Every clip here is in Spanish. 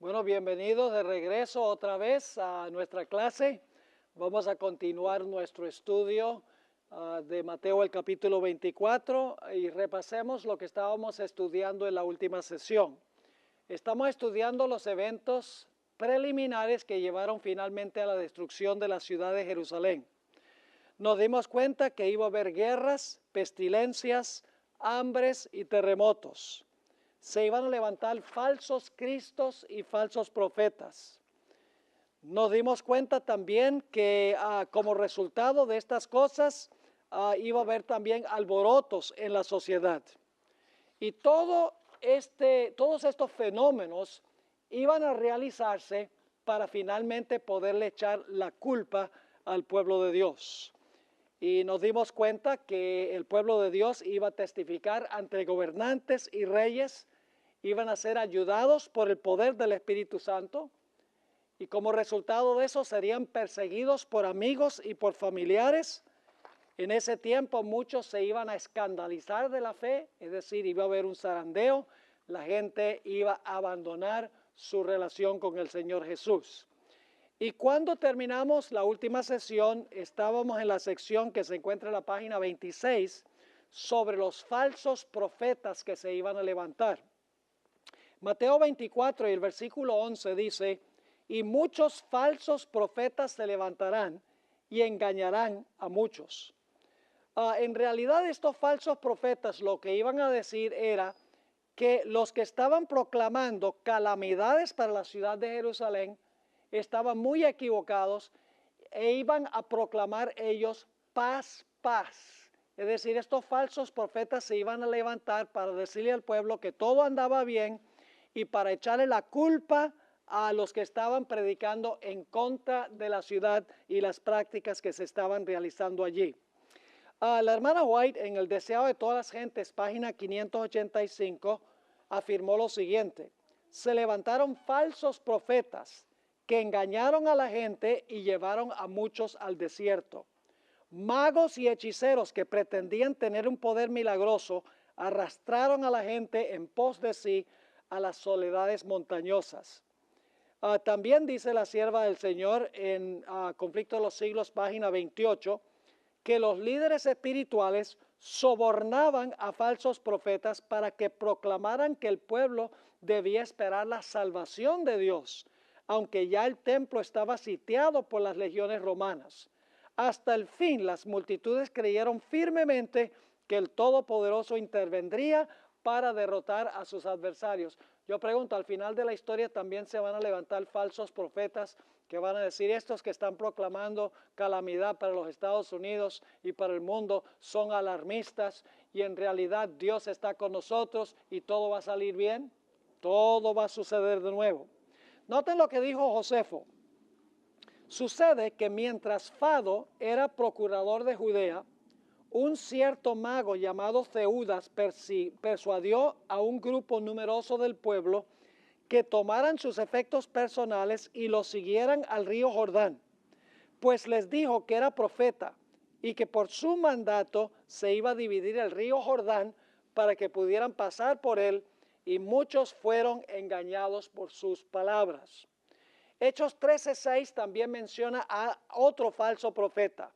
Bueno, bienvenidos de regreso otra vez a nuestra clase. Vamos a continuar nuestro estudio de Mateo el capítulo 24 y repasemos lo que estábamos estudiando en la última sesión. Estamos estudiando los eventos preliminares que llevaron finalmente a la destrucción de la ciudad de Jerusalén. Nos dimos cuenta que iba a haber guerras, pestilencias, hambres y terremotos. Se iban a levantar falsos cristos y falsos profetas. Nos dimos cuenta también que como resultado de estas cosas iba a haber también alborotos en la sociedad. Y todos estos fenómenos iban a realizarse para finalmente poderle echar la culpa al pueblo de Dios. Y nos dimos cuenta que el pueblo de Dios iba a testificar ante gobernantes y reyes, iban a ser ayudados por el poder del Espíritu Santo y como resultado de eso serían perseguidos por amigos y por familiares. En ese tiempo muchos se iban a escandalizar de la fe, es decir, iba a haber un zarandeo, la gente iba a abandonar su relación con el Señor Jesús. Y cuando terminamos la última sesión, estábamos en la sección que se encuentra en la página 26 sobre los falsos profetas que se iban a levantar. Mateo 24 y el versículo 11 dice, y muchos falsos profetas se levantarán y engañarán a muchos. En realidad estos falsos profetas lo que iban a decir era que los que estaban proclamando calamidades para la ciudad de Jerusalén estaban muy equivocados e iban a proclamar ellos paz, paz. Es decir, estos falsos profetas se iban a levantar para decirle al pueblo que todo andaba bien y para echarle la culpa a los que estaban predicando en contra de la ciudad y las prácticas que se estaban realizando allí. La hermana White en El Deseo de Todas las Gentes, página 585, afirmó lo siguiente: se levantaron falsos profetas que engañaron a la gente y llevaron a muchos al desierto. Magos y hechiceros que pretendían tener un poder milagroso arrastraron a la gente en pos de sí a las soledades montañosas. También dice la sierva del Señor en Conflicto de los Siglos, página 28, que los líderes espirituales sobornaban a falsos profetas para que proclamaran que el pueblo debía esperar la salvación de Dios, aunque ya el templo estaba sitiado por las legiones romanas. Hasta el fin las multitudes creyeron firmemente que el Todopoderoso intervendría para derrotar a sus adversarios. Yo pregunto, al final de la historia también se van a levantar falsos profetas que van a decir estos que están proclamando calamidad para los Estados Unidos y para el mundo son alarmistas y en realidad Dios está con nosotros y todo va a salir bien, todo va a suceder de nuevo. Noten lo que dijo Josefo. Sucede que mientras Fado era procurador de Judea, un cierto mago llamado Theudas persuadió a un grupo numeroso del pueblo que tomaran sus efectos personales y lo siguieran al río Jordán, pues les dijo que era profeta y que por su mandato se iba a dividir el río Jordán para que pudieran pasar por él, y muchos fueron engañados por sus palabras. Hechos 13:6 también menciona a otro falso profeta.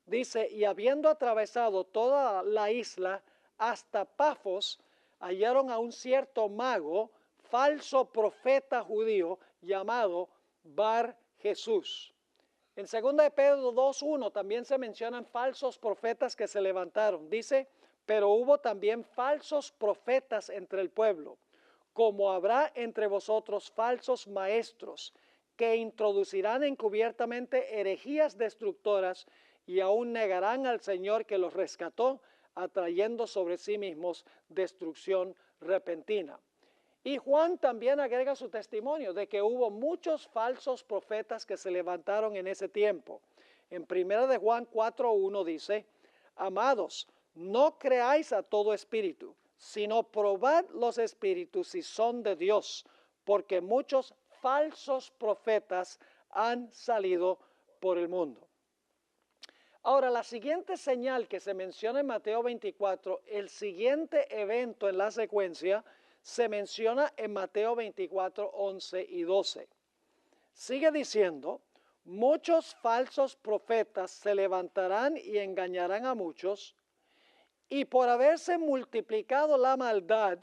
Dice, y habiendo atravesado toda la isla hasta Pafos, hallaron a un cierto mago, falso profeta judío, llamado Bar Jesús. En 2 de Pedro 2:1 también se mencionan falsos profetas que se levantaron. Dice, pero hubo también falsos profetas entre el pueblo, como habrá entre vosotros falsos maestros, que introducirán encubiertamente herejías destructoras y aún negarán al Señor que los rescató, atrayendo sobre sí mismos destrucción repentina. Y Juan también agrega su testimonio de que hubo muchos falsos profetas que se levantaron en ese tiempo. En 1 de Juan 4:1 dice, amados, no creáis a todo espíritu, sino probad los espíritus si son de Dios, porque muchos falsos profetas han salido por el mundo. Ahora, la siguiente señal que se menciona en Mateo 24, el siguiente evento en la secuencia, se menciona en Mateo 24, 11 y 12. Sigue diciendo, muchos falsos profetas se levantarán y engañarán a muchos, y por haberse multiplicado la maldad,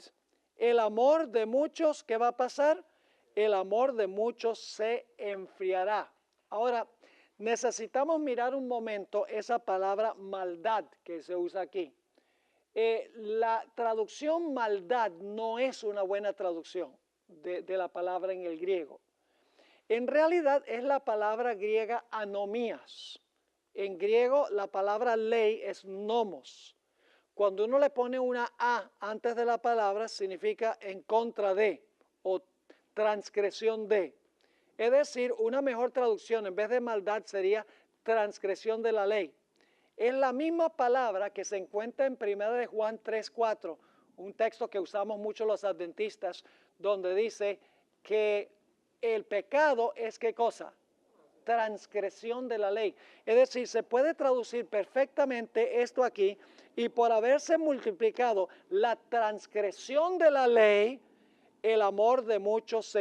el amor de muchos, ¿qué va a pasar? El amor de muchos se enfriará. Ahora, necesitamos mirar un momento esa palabra maldad que se usa aquí. La traducción maldad no es una buena traducción de la palabra en el griego. En realidad es la palabra griega anomías. En griego la palabra ley es nomos. Cuando uno le pone una A antes de la palabra, significa en contra de o transgresión de. Es decir, una mejor traducción en vez de maldad sería transgresión de la ley. Es la misma palabra que se encuentra en 1 de Juan 3:4, un texto que usamos mucho los adventistas, donde dice que el pecado es ¿qué cosa? Transgresión de la ley. Es decir, se puede traducir perfectamente esto aquí, y por haberse multiplicado la transgresión de la ley, el amor de muchos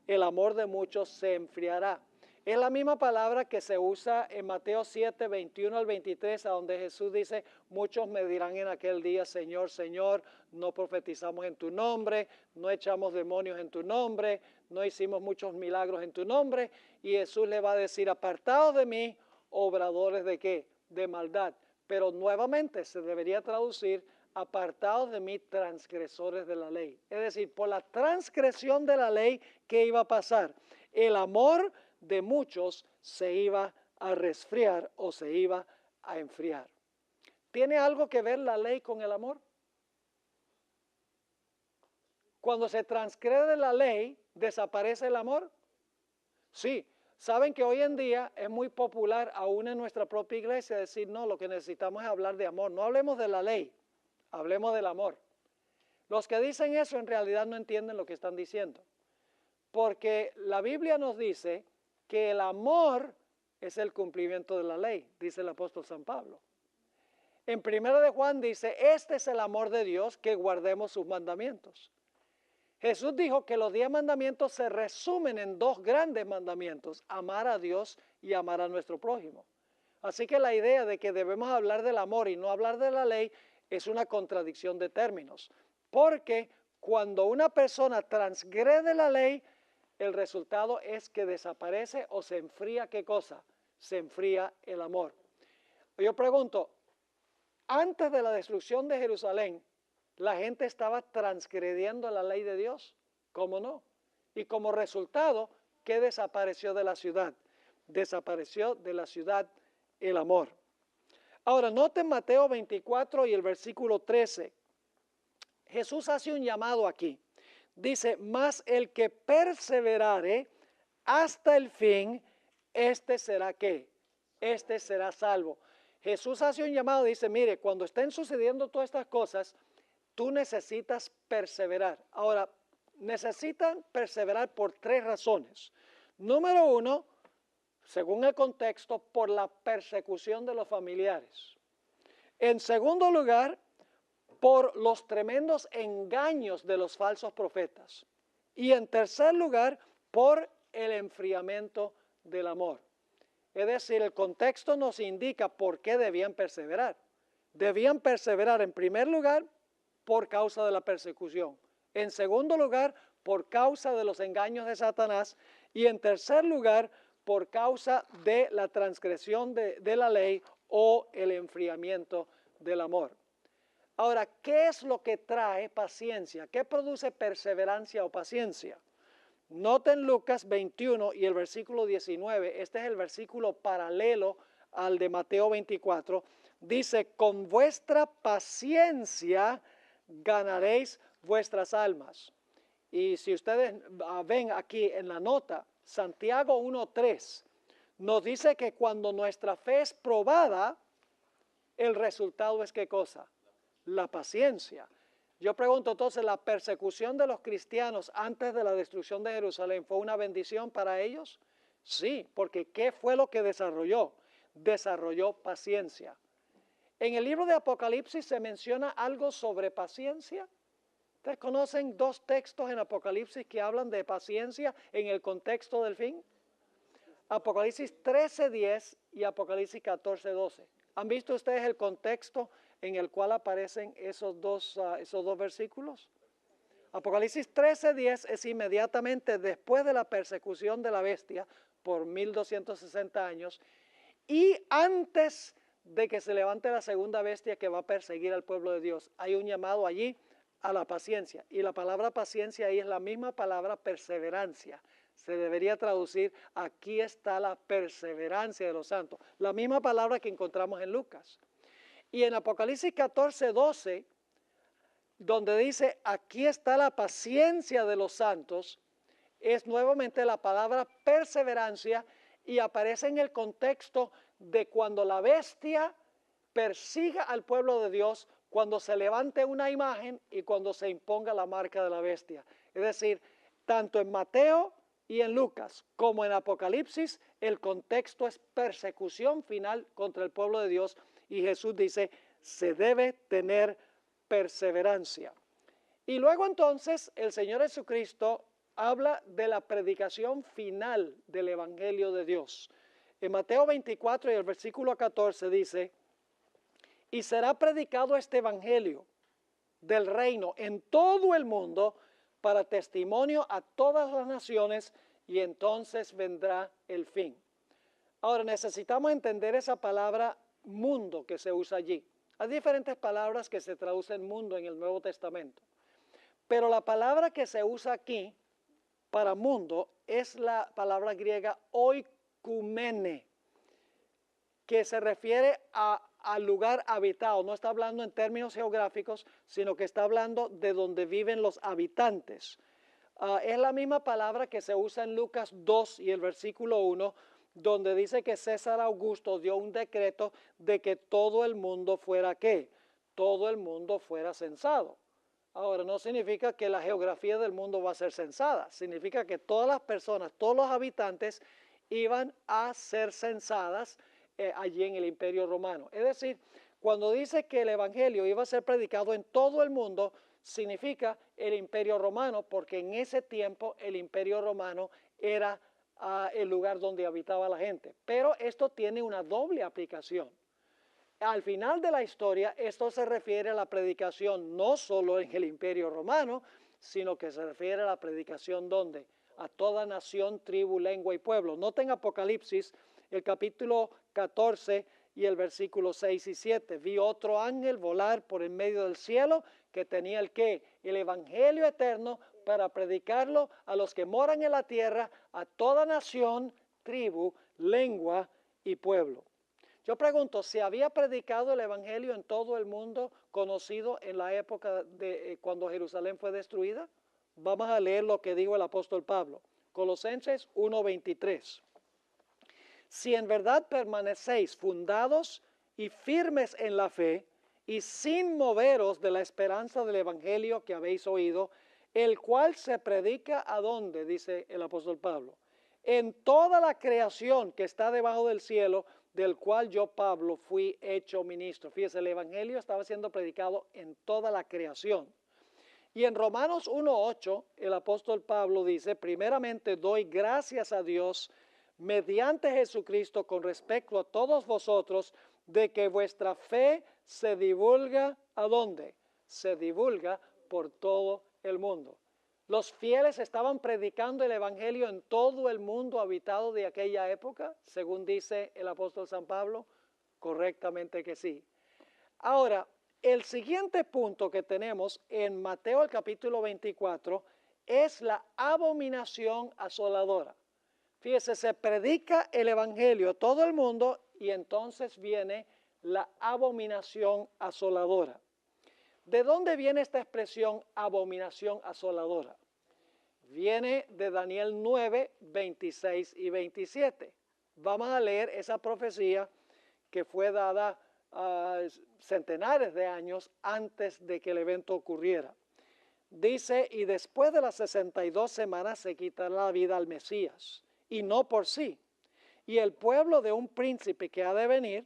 el amor de muchos se enfriará. Es la misma palabra que se usa en Mateo 7, 21 al 23, a donde Jesús dice, muchos me dirán en aquel día, Señor, Señor, no profetizamos en tu nombre, no echamos demonios en tu nombre, no hicimos muchos milagros en tu nombre. Y Jesús le va a decir, apartados de mí, obradores de ¿qué? De maldad. Pero nuevamente se debería traducir, apartados de mí, transgresores de la ley. Es decir, por la transgresión de la ley, ¿qué iba a pasar? El amor de muchos se iba a resfriar o se iba a enfriar. ¿Tiene algo que ver la ley con el amor? Cuando se transgrede la ley, ¿desaparece el amor? Sí. Saben que hoy en día es muy popular, aún en nuestra propia iglesia, decir, no, lo que necesitamos es hablar de amor. No hablemos de la ley, hablemos del amor. Los que dicen eso en realidad no entienden lo que están diciendo. Porque la Biblia nos dice que el amor es el cumplimiento de la ley, dice el apóstol San Pablo. En 1 de Juan dice, este es el amor de Dios, que guardemos sus mandamientos. Jesús dijo que los 10 mandamientos se resumen en 2 grandes mandamientos, amar a Dios y amar a nuestro prójimo. Así que la idea de que debemos hablar del amor y no hablar de la ley es una contradicción de términos. Porque cuando una persona transgrede la ley, el resultado es que desaparece o se enfría, ¿qué cosa? Se enfría el amor. Yo pregunto, antes de la destrucción de Jerusalén, la gente estaba transgrediendo la ley de Dios, ¿cómo no? Y como resultado, ¿qué desapareció de la ciudad? Desapareció de la ciudad el amor. Ahora, noten Mateo 24 y el versículo 13. Jesús hace un llamado aquí. Dice, mas el que perseverare hasta el fin, este será ¿qué? Este será salvo. Jesús hace un llamado, dice, mire, cuando estén sucediendo todas estas cosas, tú necesitas perseverar. Ahora, necesitan perseverar por 3 razones. Número 1, según el contexto, por la persecución de los familiares. En segundo lugar, por los tremendos engaños de los falsos profetas. Y en tercer lugar, por el enfriamiento del amor. Es decir, el contexto nos indica por qué debían perseverar. Debían perseverar en primer lugar por causa de la persecución. En segundo lugar, por causa de los engaños de Satanás. Y en tercer lugar, por causa de la transgresión de la ley o el enfriamiento del amor. Ahora, ¿qué es lo que trae paciencia? ¿Qué produce perseverancia o paciencia? Noten Lucas 21 y el versículo 19. Este es el versículo paralelo al de Mateo 24. Dice, con vuestra paciencia ganaréis vuestras almas. Y si ustedes ven aquí en la nota, Santiago 1:3 nos dice que cuando nuestra fe es probada, el resultado es ¿qué cosa? La paciencia. Yo pregunto entonces, ¿la persecución de los cristianos antes de la destrucción de Jerusalén fue una bendición para ellos? Sí, porque ¿qué fue lo que desarrolló? Desarrolló paciencia. En el libro de Apocalipsis se menciona algo sobre paciencia. ¿Ustedes conocen dos textos en Apocalipsis que hablan de paciencia en el contexto del fin? Apocalipsis 13:10 y Apocalipsis 14:12. ¿Han visto ustedes el contexto en el cual aparecen esos dos versículos? Apocalipsis 13:10 es inmediatamente después de la persecución de la bestia por 1260 años y antes de que se levante la segunda bestia que va a perseguir al pueblo de Dios. Hay un llamado allí a la paciencia, y la palabra paciencia ahí es la misma palabra perseverancia. Se debería traducir: aquí está la perseverancia de los santos, la misma palabra que encontramos en Lucas. Y en Apocalipsis 14:12, donde dice aquí está la paciencia de los santos, es nuevamente la palabra perseverancia, y aparece en el contexto de cuando la bestia persiga al pueblo de Dios, cuando se levante una imagen y cuando se imponga la marca de la bestia. Es decir, tanto en Mateo y en Lucas como en Apocalipsis, el contexto es persecución final contra el pueblo de Dios, y Jesús dice, se debe tener perseverancia. Y luego entonces el Señor Jesucristo habla de la predicación final del Evangelio de Dios. En Mateo 24 y el versículo 14 dice, y será predicado este Evangelio del reino en todo el mundo para testimonio a todas las naciones, y entonces vendrá el fin. Ahora necesitamos entender esa palabra mundo que se usa allí. Hay diferentes palabras que se traducen mundo en el Nuevo Testamento, pero la palabra que se usa aquí para mundo es la palabra griega oikumene, que se refiere al lugar habitado. No está hablando en términos geográficos, sino que está hablando de donde viven los habitantes. Es la misma palabra que se usa en Lucas 2 y el versículo 1, donde dice que César Augusto dio un decreto de que todo el mundo fuera ¿qué? Todo el mundo fuera censado. Ahora, no significa que la geografía del mundo va a ser censada, significa que todas las personas, todos los habitantes iban a ser censadas allí en el Imperio Romano. Es decir, cuando dice que el Evangelio iba a ser predicado en todo el mundo, significa el Imperio Romano, porque en ese tiempo el Imperio Romano era el lugar donde habitaba la gente. Pero esto tiene una doble aplicación. Al final de la historia, esto se refiere a la predicación no solo en el Imperio Romano, sino que se refiere a la predicación ¿dónde? A toda nación, tribu, lengua y pueblo. Noten Apocalipsis, el capítulo 14 y el versículo 6 y 7. Vi otro ángel volar por en medio del cielo que tenía el ¿qué? El evangelio eterno para predicarlo a los que moran en la tierra, a toda nación, tribu, lengua y pueblo. Yo pregunto, ¿se había predicado el evangelio en todo el mundo conocido en la época de cuando Jerusalén fue destruida? Vamos a leer lo que dijo el apóstol Pablo. Colosenses 1:23. Si en verdad permanecéis fundados y firmes en la fe, y sin moveros de la esperanza del evangelio que habéis oído, el cual se predica ¿a dónde? Dice el apóstol Pablo. En toda la creación que está debajo del cielo, del cual yo, Pablo, fui hecho ministro. Fíjese, el evangelio estaba siendo predicado en toda la creación. Y en Romanos 1:8, el apóstol Pablo dice, primeramente doy gracias a Dios mediante Jesucristo con respecto a todos vosotros, de que vuestra fe se divulga ¿a dónde? Se divulga por todo el mundo. ¿Los fieles estaban predicando el evangelio en todo el mundo habitado de aquella época, según dice el apóstol San Pablo? Correctamente que sí. Ahora, el siguiente punto que tenemos en Mateo el capítulo 24 es la abominación asoladora. Fíjese, se predica el evangelio a todo el mundo y entonces viene la abominación asoladora. ¿De dónde viene esta expresión abominación asoladora? Viene de Daniel 9, 26 y 27. Vamos a leer esa profecía que fue dada centenares de años antes de que el evento ocurriera. Dice, y después de las 62 semanas se quitará la vida al Mesías, y no por sí. Y el pueblo de un príncipe que ha de venir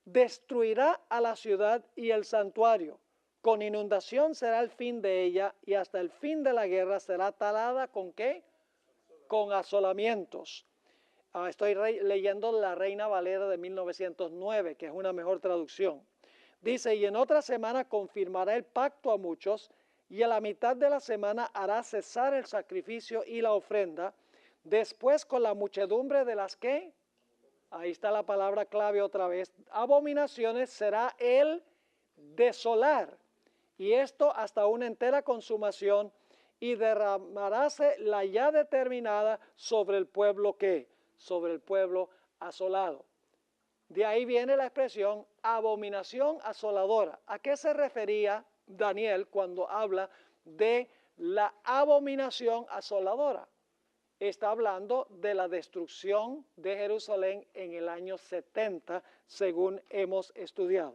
destruirá a la ciudad y el santuario, Con inundación será el fin de ella y hasta el fin de la guerra será talada ¿con qué? Con asolamientos. Estoy leyendo la Reina Valera de 1909, que es una mejor traducción. Dice, y en otra semana confirmará el pacto a muchos, y a la mitad de la semana hará cesar el sacrificio y la ofrenda. Después con la muchedumbre de las que, ahí está la palabra clave otra vez, abominaciones será el desolar. Y esto hasta una entera consumación, y derramaráse la ya determinada sobre el pueblo que, sobre el pueblo asolado. De ahí viene la expresión abominación asoladora. ¿A qué se refería Daniel cuando habla de la abominación asoladora? Está hablando de la destrucción de Jerusalén en el año 70, según hemos estudiado.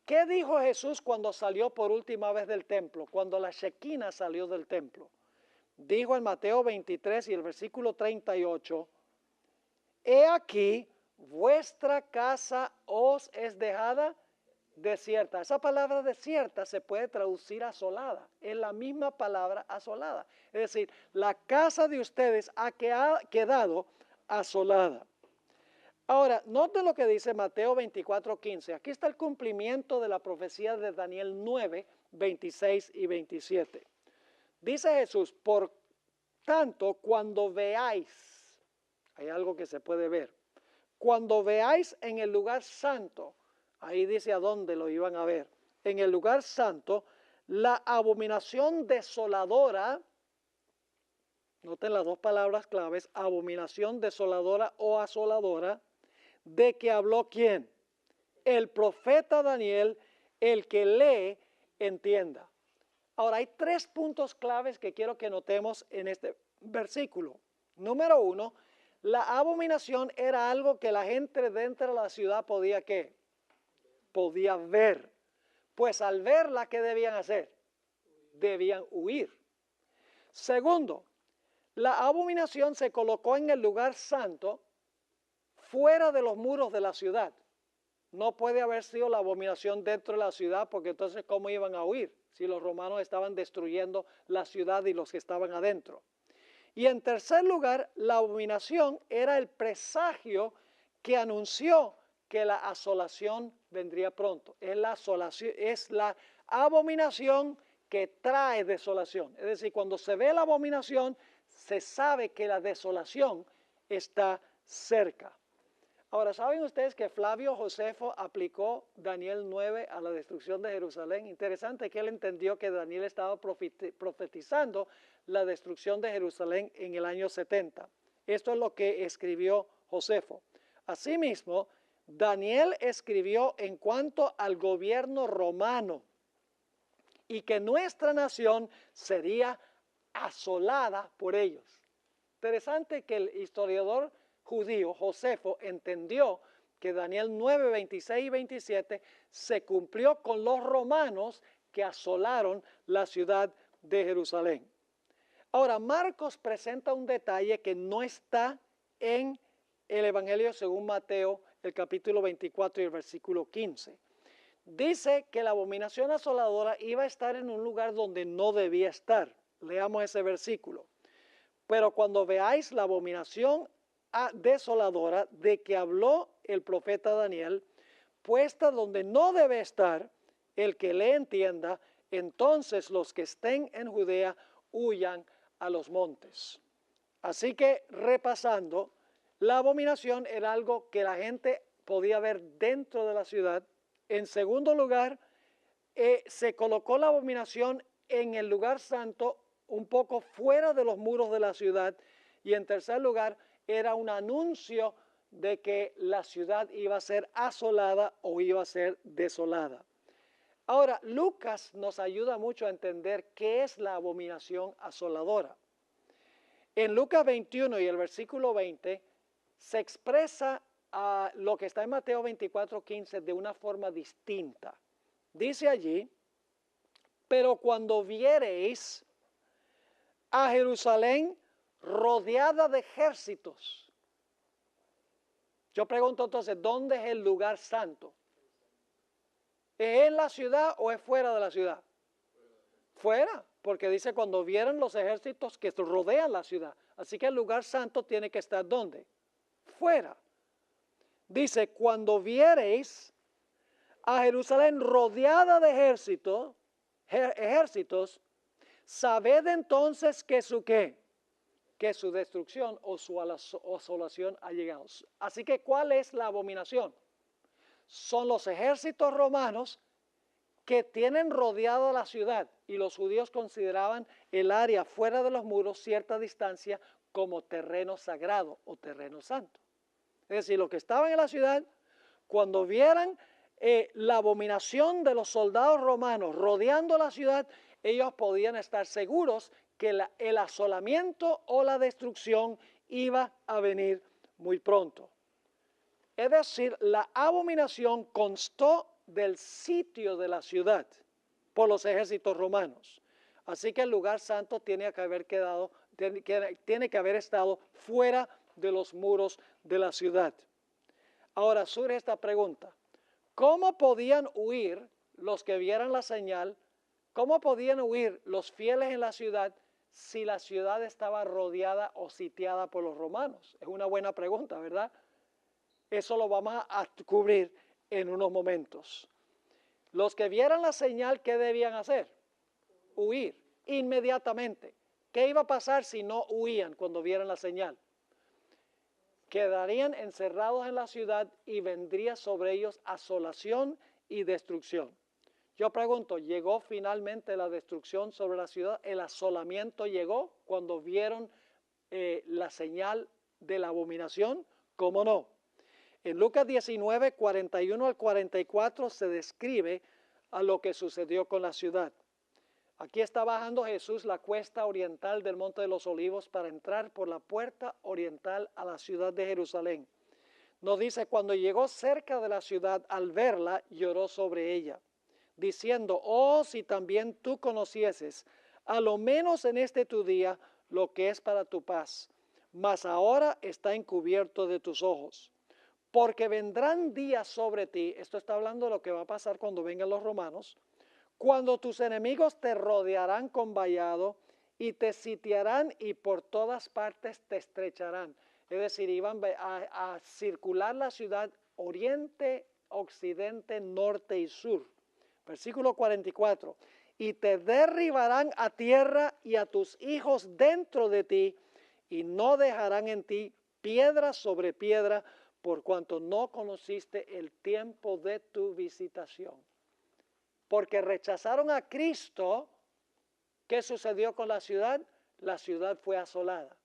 ¿Qué dijo Jesús cuando salió por última vez del templo? Cuando la Shekinah salió del templo. Dijo en Mateo 23 y el versículo 38, he aquí, vuestra casa os es dejada desierta. Esa palabra desierta se puede traducir asolada. Es la misma palabra asolada. Es decir, la casa de ustedes ha quedado asolada. Ahora, note lo que dice Mateo 24:15. Aquí está el cumplimiento de la profecía de Daniel 9, 26 y 27. Dice Jesús, por tanto, cuando veáis, hay algo que se puede ver, cuando veáis en el lugar santo, ahí dice a dónde lo iban a ver, en el lugar santo, la abominación desoladora, noten las dos palabras claves, abominación desoladora o asoladora, de que habló ¿quién? El profeta Daniel, el que lee, entienda. Ahora, hay tres puntos claves que quiero que notemos en este versículo. Número uno, la abominación era algo que la gente dentro de la ciudad podía ¿qué? Podía ver. Pues al verla, ¿qué debían hacer? Debían huir. Segundo, la abominación se colocó en el lugar santo, fuera de los muros de la ciudad. No puede haber sido la abominación dentro de la ciudad, porque entonces ¿cómo iban a huir? Si los romanos estaban destruyendo la ciudad y los que estaban adentro. Y en tercer lugar, la abominación era el presagio que anunció que la asolación vendría pronto. Es la abominación que trae desolación. Es decir, cuando se ve la abominación, se sabe que la desolación está cerca. Ahora, ¿saben ustedes que Flavio Josefo aplicó Daniel 9 a la destrucción de Jerusalén? Interesante que él entendió que Daniel estaba profetizando la destrucción de Jerusalén en el año 70. Esto es lo que escribió Josefo. Asimismo, Daniel escribió en cuanto al gobierno romano y que nuestra nación sería asolada por ellos. Interesante que el historiador judío Josefo entendió que Daniel 9, 26 y 27 se cumplió con los romanos que asolaron la ciudad de Jerusalén. Ahora, Marcos presenta un detalle que no está en el Evangelio según Mateo, el capítulo 24 y el versículo 15. Dice que la abominación asoladora iba a estar en un lugar donde no debía estar. Leamos ese versículo. Pero cuando veáis la abominación desoladora de que habló el profeta Daniel, puesta donde no debe estar, el que le entienda, entonces los que estén en Judea huyan a los montes. Así que repasando, la abominación era algo que la gente podía ver dentro de la ciudad. En segundo lugar, se colocó la abominación en el lugar santo, un poco fuera de los muros de la ciudad. Y en tercer lugar, era un anuncio de que la ciudad iba a ser asolada o iba a ser desolada. Ahora, Lucas nos ayuda mucho a entender qué es la abominación asoladora. En Lucas 21 y el versículo 20 se expresa lo que está en Mateo 24:15 de una forma distinta. Dice allí, pero cuando viereis a Jerusalén rodeada de ejércitos. Yo pregunto entonces, ¿dónde es el lugar santo? ¿Es en la ciudad o es fuera de la ciudad? Fuera, porque dice cuando vieran los ejércitos que rodean la ciudad. Así que el lugar santo tiene que estar ¿dónde? Fuera. Dice, cuando viereis a Jerusalén rodeada de ejércitos, sabed entonces que su ¿qué? Que su destrucción o su asolación ha llegado. Así que, ¿cuál es la abominación? Son los ejércitos romanos que tienen rodeada la ciudad, y los judíos consideraban el área fuera de los muros cierta distancia como terreno sagrado o terreno santo. Es decir, los que estaban en la ciudad, cuando vieran la abominación de los soldados romanos rodeando la ciudad, ellos podían estar seguros que el asolamiento o la destrucción iba a venir muy pronto. Es decir, la abominación constó del sitio de la ciudad por los ejércitos romanos. Así que el lugar santo tiene que haber estado fuera de los muros de la ciudad. Ahora surge esta pregunta: ¿cómo podían huir los que vieran la señal? ¿Cómo podían huir los fieles en la ciudad si la ciudad estaba rodeada o sitiada por los romanos? Es una buena pregunta, ¿verdad? Eso lo vamos a cubrir en unos momentos. Los que vieran la señal, ¿qué debían hacer? Huir inmediatamente. ¿Qué iba a pasar si no huían cuando vieran la señal? Quedarían encerrados en la ciudad y vendría sobre ellos asolación y destrucción. Yo pregunto, ¿llegó finalmente la destrucción sobre la ciudad? ¿El asolamiento llegó cuando vieron la señal de la abominación? ¿Cómo no? En Lucas 19, 41 al 44 se describe a lo que sucedió con la ciudad. Aquí está bajando Jesús la cuesta oriental del Monte de los Olivos para entrar por la puerta oriental a la ciudad de Jerusalén. Nos dice, cuando llegó cerca de la ciudad, al verla, lloró sobre ella, diciendo, oh, si también tú conocieses, a lo menos en este tu día, lo que es para tu paz, mas ahora está encubierto de tus ojos. Porque vendrán días sobre ti, esto está hablando de lo que va a pasar cuando vengan los romanos, cuando tus enemigos te rodearán con vallado y te sitiarán y por todas partes te estrecharán. Es decir, iban a circular la ciudad oriente, occidente, norte y sur. Versículo 44. Y te derribarán a tierra y a tus hijos dentro de ti, y no dejarán en ti piedra sobre piedra, por cuanto no conociste el tiempo de tu visitación. Porque rechazaron a Cristo, ¿qué sucedió con la ciudad? La ciudad fue asolada.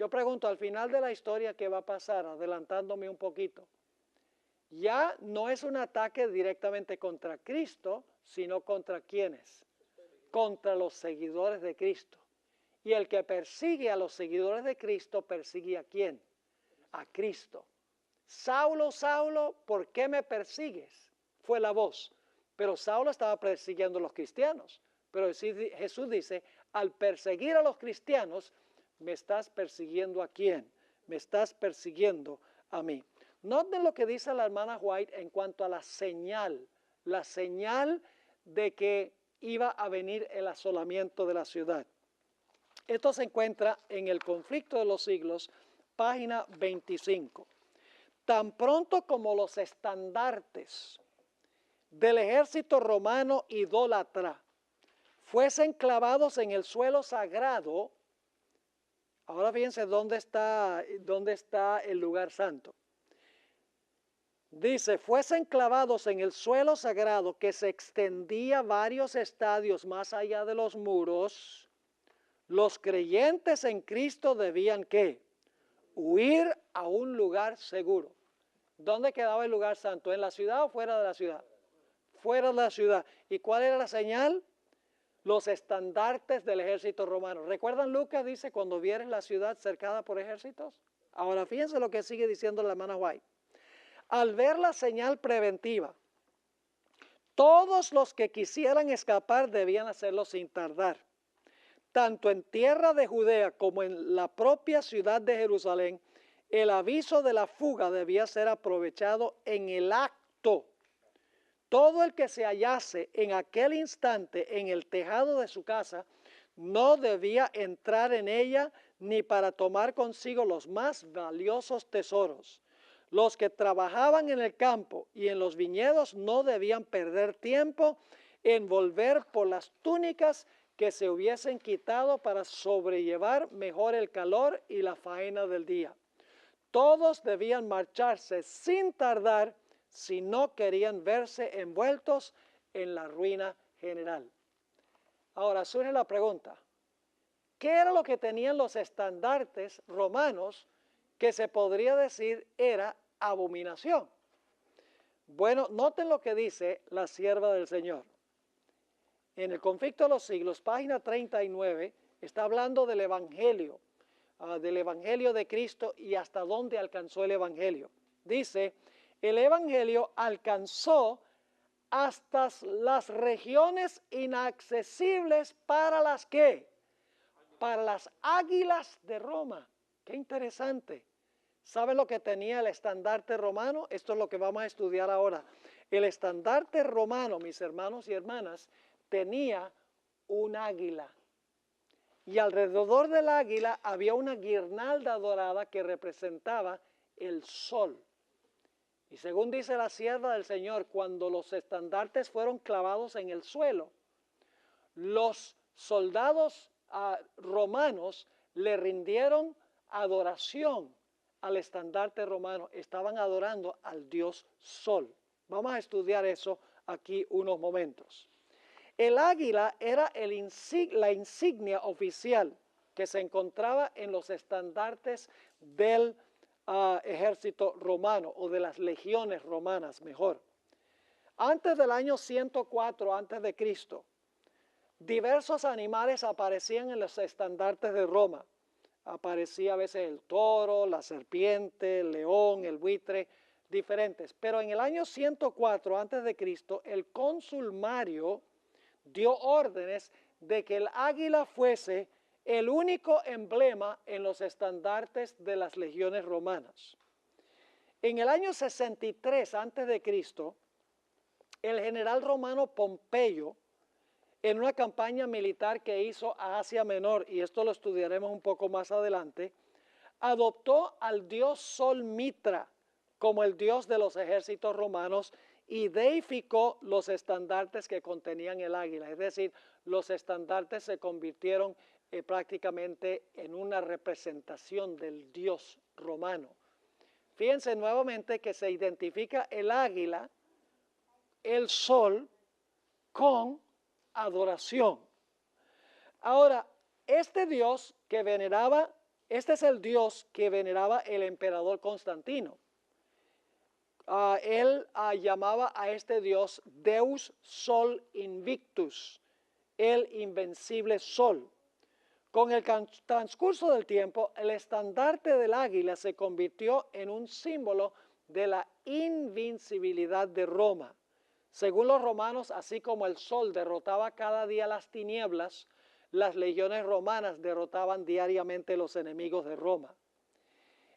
Yo pregunto, al final de la historia, ¿qué va a pasar? Adelantándome un poquito. Ya no es un ataque directamente contra Cristo, sino contra ¿quiénes? Contra los seguidores de Cristo. Y el que persigue a los seguidores de Cristo, persigue ¿a quién? A Cristo. Saulo, Saulo, ¿por qué me persigues? Fue la voz. Pero Saulo estaba persiguiendo a los cristianos. Pero Jesús dice, al perseguir a los cristianos, ¿me estás persiguiendo a quién? Me estás persiguiendo a mí. Noten lo que dice la hermana White en cuanto a la señal de que iba a venir el asolamiento de la ciudad. Esto se encuentra en El conflicto de los siglos, página 25. Tan pronto como los estandartes del ejército romano idólatra fuesen clavados en el suelo sagrado, ahora fíjense dónde está el lugar santo. Dice, fuesen clavados en el suelo sagrado que se extendía varios estadios más allá de los muros, los creyentes en Cristo debían ¿qué? Huir a un lugar seguro. ¿Dónde quedaba el lugar santo? ¿En la ciudad o fuera de la ciudad? Fuera de la ciudad. ¿Y cuál era la señal? Los estandartes del ejército romano. ¿Recuerdan Lucas? Dice, cuando vieres la ciudad cercada por ejércitos. Ahora fíjense lo que sigue diciendo la hermana White. Al ver la señal preventiva, todos los que quisieran escapar debían hacerlo sin tardar. Tanto en tierra de Judea como en la propia ciudad de Jerusalén, el aviso de la fuga debía ser aprovechado en el acto. todo el que se hallase en aquel instante en el tejado de su casa, no debía entrar en ella ni para tomar consigo los más valiosos tesoros. Los que trabajaban en el campo y en los viñedos no debían perder tiempo en volver por las túnicas que se hubiesen quitado para sobrellevar mejor el calor y la faena del día. Todos debían marcharse sin tardar si no querían verse envueltos en la ruina general. Ahora surge la pregunta, ¿qué era lo que tenían los estandartes romanos que se podría decir era abominación? Bueno, noten lo que dice la sierva del Señor. En el Conflicto de los Siglos, página 39, está hablando del Evangelio de Cristo y hasta dónde alcanzó el Evangelio. Dice, el Evangelio alcanzó hasta las regiones inaccesibles para las ¿qué? Para las águilas de Roma. Qué interesante. ¿Saben lo que tenía el estandarte romano? Esto es lo que vamos a estudiar ahora. El estandarte romano, mis hermanos y hermanas, tenía un águila. Y alrededor del águila había una guirnalda dorada que representaba el sol. Y según dice la sierva del Señor, cuando los estandartes fueron clavados en el suelo, los soldados romanos le rindieron adoración al estandarte romano. Estaban adorando al dios Sol. Vamos a estudiar eso aquí unos momentos. El águila era la insignia oficial que se encontraba en los estandartes del ejército romano o de las legiones romanas, mejor. Antes del año 104 a.C., diversos animales aparecían en los estandartes de Roma. Aparecía a veces el toro, la serpiente, el león, el buitre, diferentes. Pero en el año 104 a.C., el cónsul Mario dio órdenes de que el águila fuese el único emblema en los estandartes de las legiones romanas. En el año 63 a.C., el general romano Pompeyo, en una campaña militar que hizo a Asia Menor, y esto lo estudiaremos un poco más adelante, adoptó al dios Sol Mitra como el dios de los ejércitos romanos y deificó los estandartes que contenían el águila. Es decir, los estandartes se convirtieron prácticamente en una representación del dios romano. Fíjense nuevamente que se identifica el águila, el sol, con adoración. Ahora, este es el dios que veneraba el emperador Constantino. Él llamaba a este dios Deus Sol Invictus, el invencible sol. Con el transcurso del tiempo, el estandarte del águila se convirtió en un símbolo de la invincibilidad de Roma. Según los romanos, así como el sol derrotaba cada día las tinieblas, las legiones romanas derrotaban diariamente los enemigos de Roma.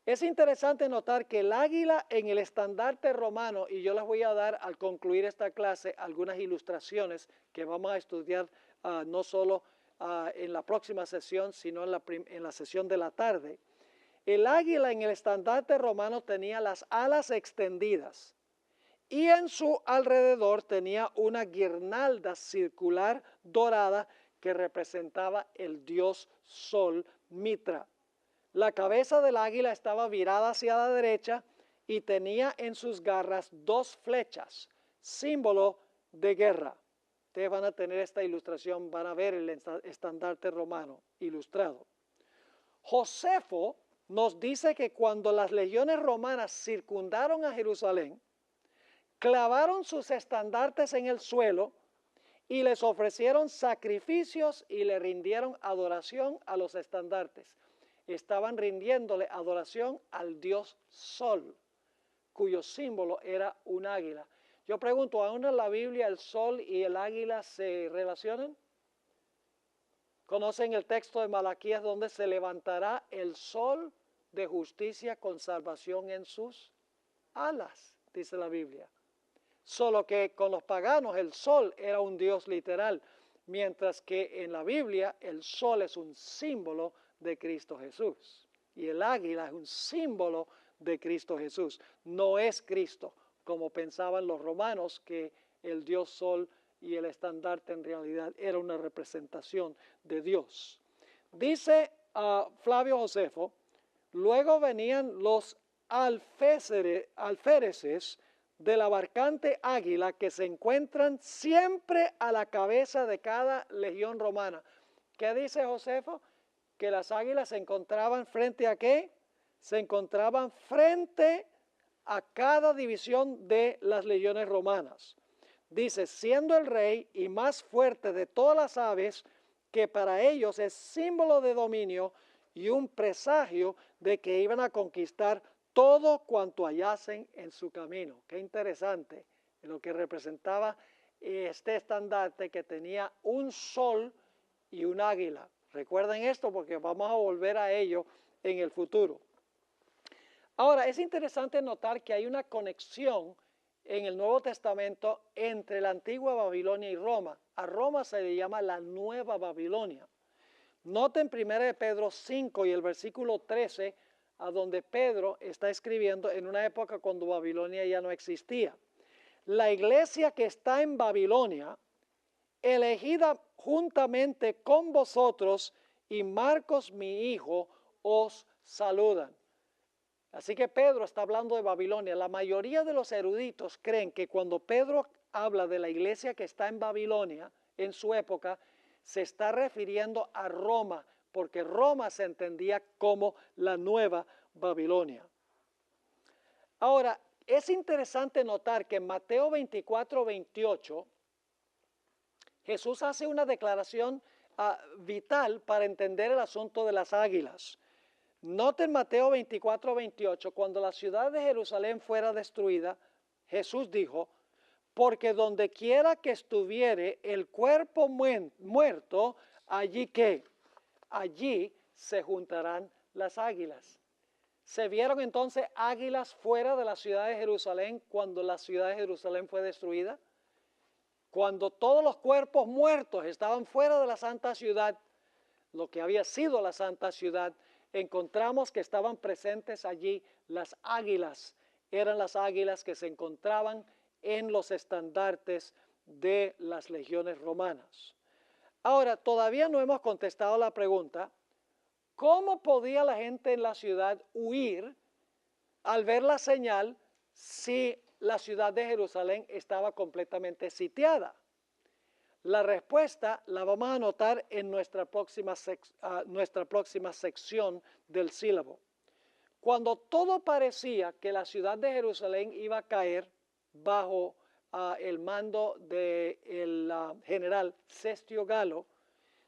Es interesante notar que el águila en el estandarte romano, y yo les voy a dar al concluir esta clase algunas ilustraciones que vamos a estudiar no solo en la próxima sesión, sino en la sesión de la tarde. El águila en el estandarte romano tenía las alas extendidas y en su alrededor tenía una guirnalda circular dorada que representaba el dios Sol Mitra. La cabeza del águila estaba virada hacia la derecha y tenía en sus garras dos flechas, símbolo de guerra. Ustedes van a tener esta ilustración, van a ver el estandarte romano ilustrado. Josefo nos dice que cuando las legiones romanas circundaron a Jerusalén, clavaron sus estandartes en el suelo y les ofrecieron sacrificios y le rindieron adoración a los estandartes. Estaban rindiéndole adoración al dios Sol, cuyo símbolo era un águila. Yo pregunto, ¿aún en la Biblia el sol y el águila se relacionan? ¿Conocen el texto de Malaquías donde se levantará el sol de justicia con salvación en sus alas? Dice la Biblia. Solo que con los paganos el sol era un dios literal, mientras que en la Biblia el sol es un símbolo de Cristo Jesús. Y el águila es un símbolo de Cristo Jesús. No es Cristo, como pensaban los romanos, que el dios sol y el estandarte en realidad era una representación de Dios. Dice Flavio Josefo, luego venían los alféreces de la barcante águila que se encuentran siempre a la cabeza de cada legión romana. ¿Qué dice Josefo? Que las águilas se encontraban frente a ¿qué? Se encontraban frente a cada división de las legiones romanas. Dice, siendo el rey y más fuerte de todas las aves, que para ellos es símbolo de dominio y un presagio de que iban a conquistar todo cuanto hallasen en su camino. Qué interesante lo que representaba este estandarte que tenía un sol y un águila. Recuerden esto porque vamos a volver a ello en el futuro. Ahora, es interesante notar que hay una conexión en el Nuevo Testamento entre la antigua Babilonia y Roma. A Roma se le llama la Nueva Babilonia. Noten 1 Pedro 5 y el versículo 13, a donde Pedro está escribiendo en una época cuando Babilonia ya no existía. La iglesia que está en Babilonia, elegida juntamente con vosotros, y Marcos mi hijo os saludan. Así que Pedro está hablando de Babilonia. La mayoría de los eruditos creen que cuando Pedro habla de la iglesia que está en Babilonia, en su época, se está refiriendo a Roma, porque Roma se entendía como la nueva Babilonia. Ahora, es interesante notar que en Mateo 24, 28, Jesús hace una declaración vital para entender el asunto de las águilas. Noten Mateo 24, 28, cuando la ciudad de Jerusalén fuera destruida, Jesús dijo, porque donde quiera que estuviere el cuerpo muerto, allí ¿qué? Allí se juntarán las águilas. ¿Se vieron entonces águilas fuera de la ciudad de Jerusalén cuando la ciudad de Jerusalén fue destruida? Cuando todos los cuerpos muertos estaban fuera de la santa ciudad, lo que había sido la santa ciudad, encontramos que estaban presentes allí las águilas. Eran las águilas que se encontraban en los estandartes de las legiones romanas. Ahora, todavía no hemos contestado la pregunta, ¿cómo podía la gente en la ciudad huir al ver la señal si la ciudad de Jerusalén estaba completamente sitiada? La respuesta la vamos a anotar en nuestra próxima sección del sílabo. Cuando todo parecía que la ciudad de Jerusalén iba a caer bajo el mando del general Cestio Galo,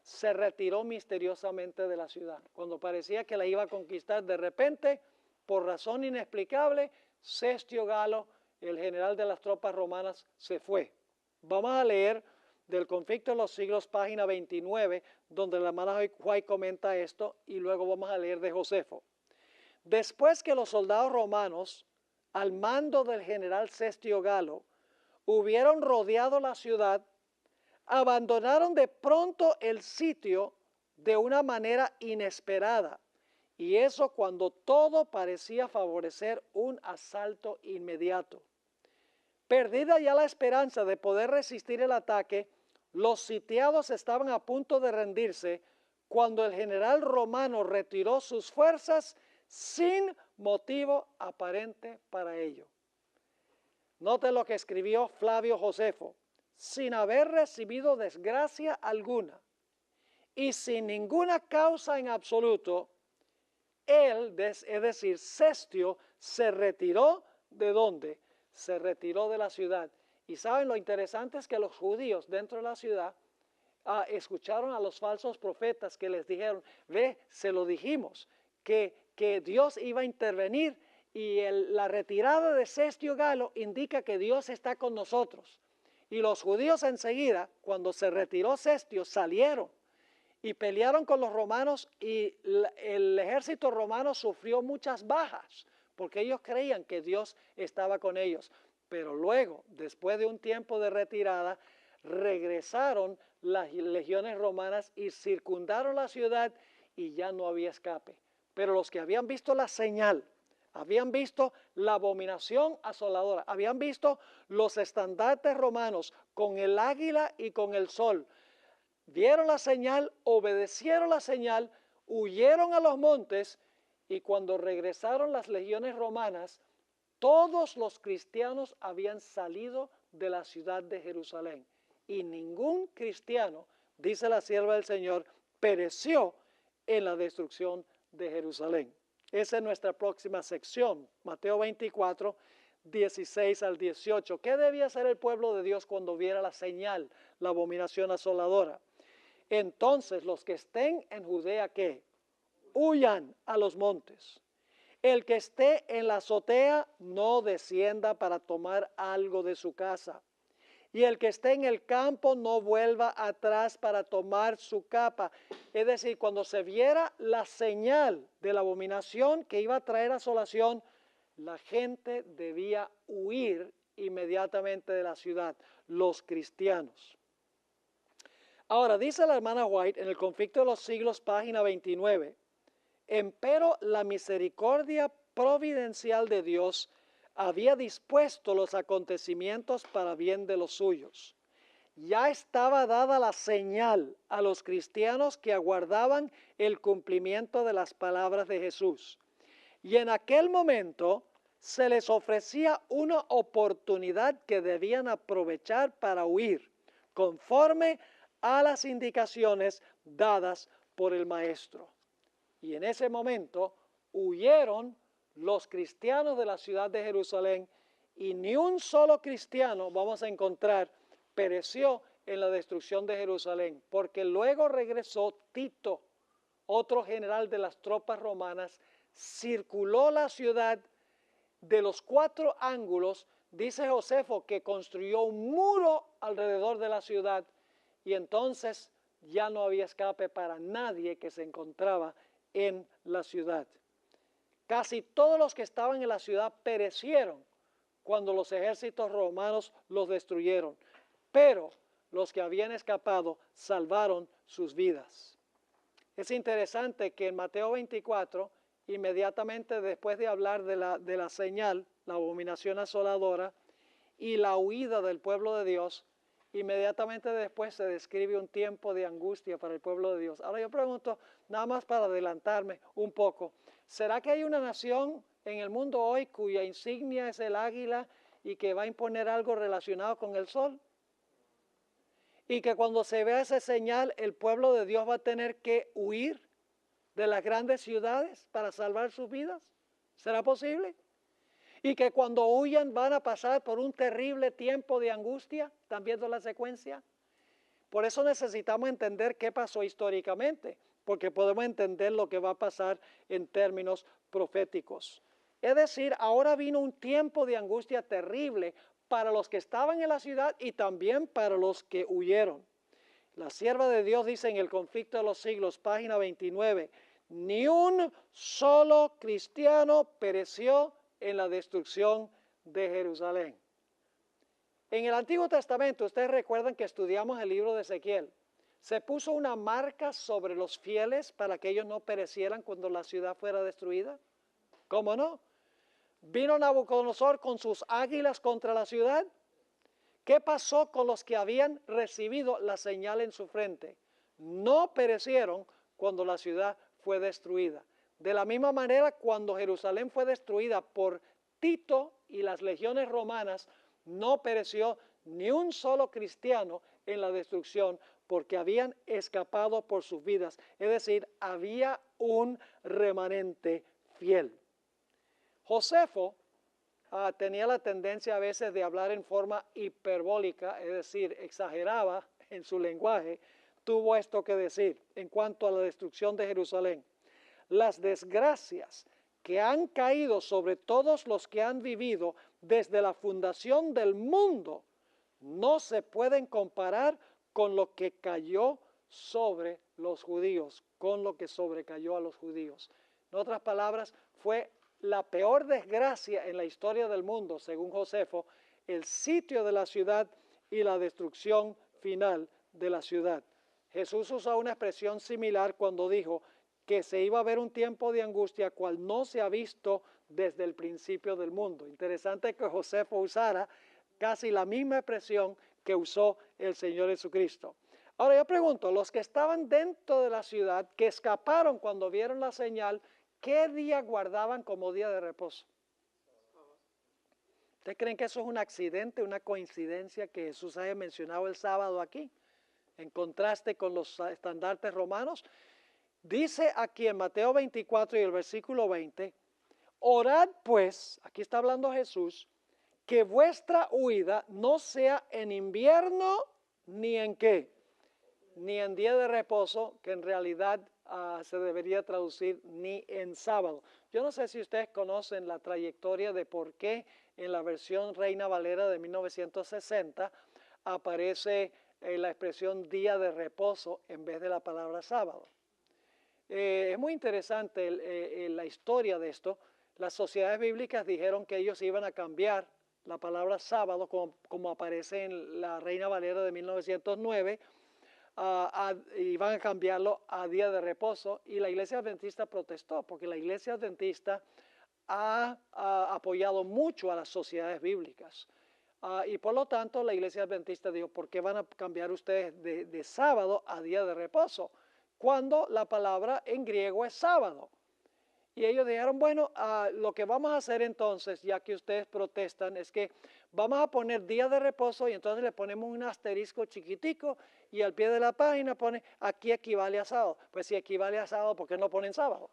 se retiró misteriosamente de la ciudad. Cuando parecía que la iba a conquistar, de repente, por razón inexplicable, Cestio Galo, el general de las tropas romanas, se fue. Vamos a leer del Conflicto de los Siglos, página 29, donde la hermana White comenta esto, y luego vamos a leer de Josefo. Después que los soldados romanos, al mando del general Cestio Galo, hubieron rodeado la ciudad, abandonaron de pronto el sitio de una manera inesperada, y eso cuando todo parecía favorecer un asalto inmediato. Perdida ya la esperanza de poder resistir el ataque, los sitiados estaban a punto de rendirse cuando el general romano retiró sus fuerzas sin motivo aparente para ello. Note lo que escribió Flavio Josefo, sin haber recibido desgracia alguna y sin ninguna causa en absoluto, él, es decir, Cestio, se retiró ¿de dónde? Se retiró de la ciudad. Y saben, lo interesante es que los judíos dentro de la ciudad escucharon a los falsos profetas que les dijeron, ve, se lo dijimos, que Dios iba a intervenir y la retirada de Cestio Galo indica que Dios está con nosotros. Y los judíos enseguida, cuando se retiró Cestio, salieron y pelearon con los romanos y el ejército romano sufrió muchas bajas porque ellos creían que Dios estaba con ellos. Pero luego, después de un tiempo de retirada, regresaron las legiones romanas y circundaron la ciudad y ya no había escape. Pero los que habían visto la señal, habían visto la abominación asoladora, habían visto los estandartes romanos con el águila y con el sol, vieron la señal, obedecieron la señal, huyeron a los montes y cuando regresaron las legiones romanas, todos los cristianos habían salido de la ciudad de Jerusalén y ningún cristiano, dice la sierva del Señor, pereció en la destrucción de Jerusalén. Esa es nuestra próxima sección, Mateo 24, 16 al 18. ¿Qué debía hacer el pueblo de Dios cuando viera la señal, la abominación asoladora? Entonces los que estén en Judea, ¿qué? Huyan a los montes. El que esté en la azotea no descienda para tomar algo de su casa. Y el que esté en el campo no vuelva atrás para tomar su capa. Es decir, cuando se viera la señal de la abominación que iba a traer asolación, la gente debía huir inmediatamente de la ciudad, los cristianos. Ahora, dice la hermana White en el Conflicto de los Siglos, página 29, empero la misericordia providencial de Dios había dispuesto los acontecimientos para bien de los suyos. Ya estaba dada la señal a los cristianos que aguardaban el cumplimiento de las palabras de Jesús. Y en aquel momento se les ofrecía una oportunidad que debían aprovechar para huir, conforme a las indicaciones dadas por el Maestro. Y en ese momento huyeron los cristianos de la ciudad de Jerusalén y ni un solo cristiano, vamos a encontrar, pereció en la destrucción de Jerusalén, porque luego regresó Tito, otro general de las tropas romanas, circuló la ciudad de los 4 ángulos, dice Josefo que construyó un muro alrededor de la ciudad y entonces ya no había escape para nadie que se encontraba en la ciudad. Casi todos los que estaban en la ciudad perecieron cuando los ejércitos romanos los destruyeron, pero los que habían escapado salvaron sus vidas. Es interesante que en Mateo 24, inmediatamente después de hablar de la señal, la abominación asoladora y la huida del pueblo de Dios, inmediatamente después se describe un tiempo de angustia para el pueblo de Dios. Ahora yo pregunto, nada más para adelantarme un poco, ¿será que hay una nación en el mundo hoy cuya insignia es el águila y que va a imponer algo relacionado con el sol? Y que cuando se vea esa señal, el pueblo de Dios va a tener que huir de las grandes ciudades para salvar sus vidas. ¿Será posible? Y que cuando huyan van a pasar por un terrible tiempo de angustia. ¿Están viendo la secuencia? Por eso necesitamos entender qué pasó históricamente, porque podemos entender lo que va a pasar en términos proféticos. Es decir, ahora vino un tiempo de angustia terrible para los que estaban en la ciudad y también para los que huyeron. La sierva de Dios dice en el Conflicto de los Siglos, página 29, ni un solo cristiano pereció en la destrucción de Jerusalén. En el Antiguo Testamento, ustedes recuerdan que estudiamos el libro de Ezequiel. Se puso una marca sobre los fieles para que ellos no perecieran cuando la ciudad fuera destruida. ¿Cómo no? Vino Nabucodonosor con sus águilas contra la ciudad. ¿Qué pasó con los que habían recibido la señal en su frente? No perecieron cuando la ciudad fue destruida. De la misma manera, cuando Jerusalén fue destruida por Tito y las legiones romanas, no pereció ni un solo cristiano en la destrucción porque habían escapado por sus vidas. Es decir, había un remanente fiel. Josefo tenía la tendencia a veces de hablar en forma hiperbólica, es decir, exageraba en su lenguaje. Tuvo esto que decir en cuanto a la destrucción de Jerusalén. Las desgracias que han caído sobre todos los que han vivido desde la fundación del mundo no se pueden comparar con lo que cayó sobre los judíos, con lo que sobrecayó a los judíos. En otras palabras, fue la peor desgracia en la historia del mundo, según Josefo, el sitio de la ciudad y la destrucción final de la ciudad. Jesús usó una expresión similar cuando dijo que se iba a ver un tiempo de angustia cual no se ha visto desde el principio del mundo. Interesante que Josefo usara casi la misma expresión que usó el Señor Jesucristo. Ahora yo pregunto, los que estaban dentro de la ciudad, que escaparon cuando vieron la señal, ¿qué día guardaban como día de reposo? ¿Ustedes creen que eso es un accidente, una coincidencia que Jesús haya mencionado el sábado aquí? En contraste con los estandartes romanos. Dice aquí en Mateo 24 y el versículo 20, orad pues, aquí está hablando Jesús, que vuestra huida no sea en invierno ni en qué, ni en día de reposo, que en realidad se debería traducir ni en sábado. Yo no sé si ustedes conocen la trayectoria de por qué en la versión Reina Valera de 1960 aparece la expresión día de reposo en vez de la palabra sábado. Es muy interesante la historia de esto. Las sociedades bíblicas dijeron que ellos iban a cambiar la palabra sábado, como aparece en la Reina Valera de 1909, y van a cambiarlo a día de reposo, y la Iglesia Adventista protestó, porque la Iglesia Adventista ha apoyado mucho a las sociedades bíblicas. Y por lo tanto la Iglesia Adventista dijo, ¿por qué van a cambiar ustedes de sábado a día de reposo? Cuando la palabra en griego es sábado. Y ellos dijeron, bueno, lo que vamos a hacer entonces, ya que ustedes protestan, es que vamos a poner día de reposo y entonces le ponemos un asterisco chiquitico y al pie de la página pone, aquí equivale a sábado. Pues si equivale a sábado, ¿por qué no ponen sábado?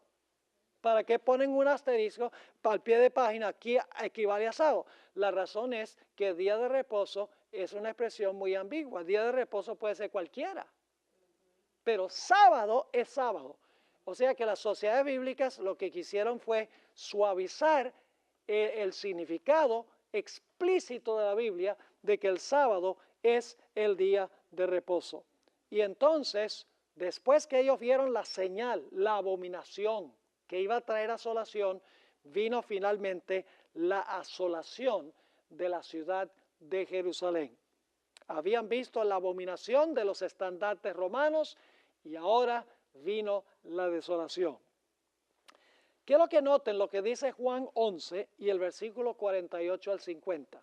¿Para qué ponen un asterisco al pie de página, aquí equivale a sábado? La razón es que día de reposo es una expresión muy ambigua. Día de reposo puede ser cualquiera, pero sábado es sábado. O sea que las sociedades bíblicas lo que quisieron fue suavizar el significado explícito de la Biblia de que el sábado es el día de reposo. Y entonces, después que ellos vieron la señal, la abominación que iba a traer asolación, vino finalmente la asolación de la ciudad de Jerusalén. Habían visto la abominación de los estandartes romanos y ahora vino la desolación. Quiero que noten lo que dice Juan 11 y el versículo 48 al 50.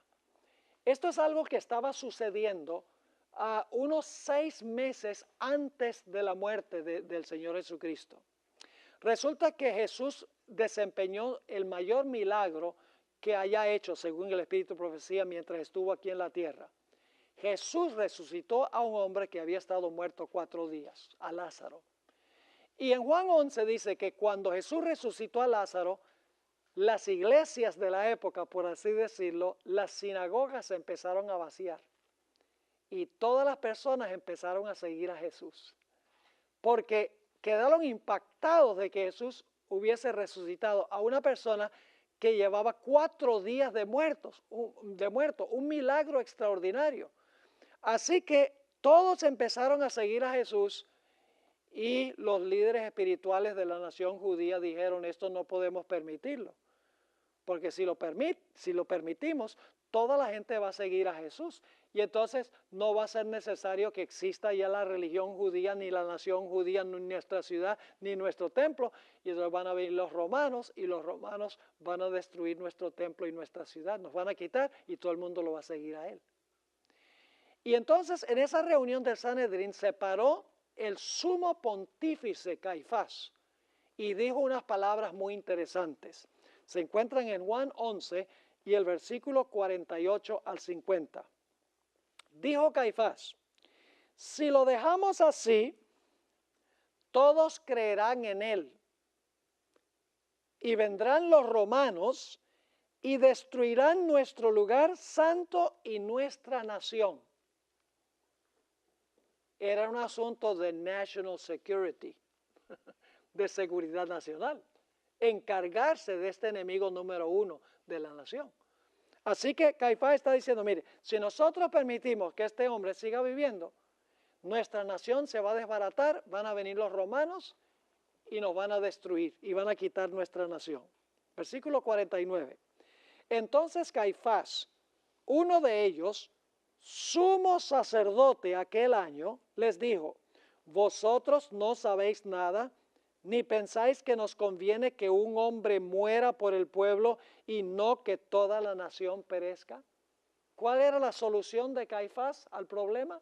Esto es algo que estaba sucediendo a unos 6 meses antes de la muerte del Señor Jesucristo. Resulta que Jesús desempeñó el mayor milagro que haya hecho, según el Espíritu de Profecía, mientras estuvo aquí en la tierra. Jesús resucitó a un hombre que había estado muerto 4 días, a Lázaro. Y en Juan 11 dice que cuando Jesús resucitó a Lázaro, las iglesias de la época, por así decirlo, las sinagogas se empezaron a vaciar. Y todas las personas empezaron a seguir a Jesús. Porque quedaron impactados de que Jesús hubiese resucitado a una persona que llevaba 4 días de muerto, un milagro extraordinario. Así que todos empezaron a seguir a Jesús y los líderes espirituales de la nación judía dijeron, esto no podemos permitirlo, porque si lo permitimos, toda la gente va a seguir a Jesús y entonces no va a ser necesario que exista ya la religión judía, ni la nación judía, ni nuestra ciudad, ni nuestro templo, y entonces van a venir los romanos y los romanos van a destruir nuestro templo y nuestra ciudad, nos van a quitar y todo el mundo lo va a seguir a él. Y entonces en esa reunión del Sanedrín se paró el sumo pontífice Caifás y dijo unas palabras muy interesantes. Se encuentran en Juan 11 y el versículo 48 al 50. Dijo Caifás, si lo dejamos así, todos creerán en él y vendrán los romanos y destruirán nuestro lugar santo y nuestra nación. Era un asunto de national security, de seguridad nacional, encargarse de este enemigo número 1 de la nación. Así que Caifás está diciendo, mire, si nosotros permitimos que este hombre siga viviendo, nuestra nación se va a desbaratar, van a venir los romanos y nos van a destruir y van a quitar nuestra nación. Versículo 49. Entonces Caifás, uno de ellos, sumo sacerdote aquel año, les dijo: vosotros no sabéis nada, ni pensáis que nos conviene que un hombre muera por el pueblo y no que toda la nación perezca. ¿Cuál era la solución de Caifás al problema?